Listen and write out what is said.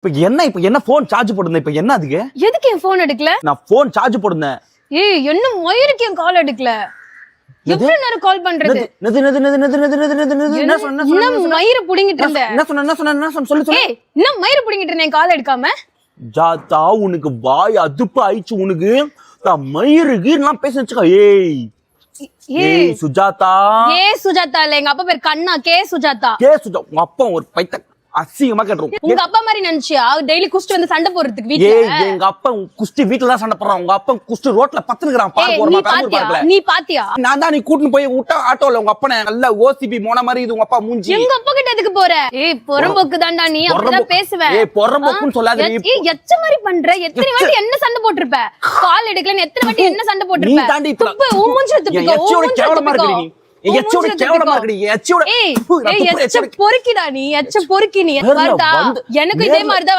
இப்ப என்ன phone charge போடுறேன். இப்ப என்ன அதுக்கு? எதுக்கு என் போன் எடுக்கல? நான் போன் சார்ஜ் போடுறேன். ஏய் என்ன மயிருக்கு என் கால் எடுக்கல? எவ்வளவு நேரம் கால் பண்றது? என்ன சொன்ன? என்ன மயிர புடிங்கிட்டு இருந்த? என்ன சொல்லு. ஏய் என்ன மயிர புடிங்கிட்டு இருந்த கால் எடுக்காம? ஜாத்தா உனக்கு வாய் அதுப்பு ஆயிச்சு உனக்கு. நான் மயிருக்கு நான் பேச வச்சுக்க. ஏய் சுஜாதா. சுஜாதா இல்ல, எங்க அப்பா பேர் கண்ணா. சுஜாதா. சுஜா உங்க அப்பா ஒரு பைத்த அசிங்கமா கேட்டுரும். உங்க அப்பா மாதிரி நினைச்சியா டெய்லி குஸ்ட் வந்து சண்டை போடுறதுக்கு வீட்ல? எங்க அப்பா குஸ்தி வீட்ல தான் சண்டை போடுறான். உங்க அப்பா குஸ்தி ரோட்ல பத்துக்குறான். பார்க்க போறமா பெங்களூர் பார்க்கல. நீ பாத்தியா? நான் தான் நீ கூட்டிட்டு போய் விட்டா ஆட்டோல உங்க அப்பா நல்ல ஓசிபி மோன மாதிரி இது உங்க அப்பா மூஞ்சி. எங்க அப்பா கிட்ட எதுக்கு போற? பொறம்போக்கு தான்டா நீ. அப்படிதான் பேசுவ. பொறம்போக்குன்னு சொல்லாத. எச்ச மாதிரி பண்ற. எத்தனை வாட்டி என்ன சண்டை போட்டிருப்ப? கால் எடுக்கலன்னு எத்தனை வாட்டி என்ன சண்டை போட்டிருப்ப? நீ தாண்டி இப்ப உன் மூஞ்சி துப்பிக்கோ. எச்சோட கேவலமா இருக்கு நீ. எச்சோட கேவலமா இருக்கு நீ. எச்சோட பொறுக்கிடா நீ. எச்ச பொறுக்கி நீ. எனக்கு இதே மாதிரி தான்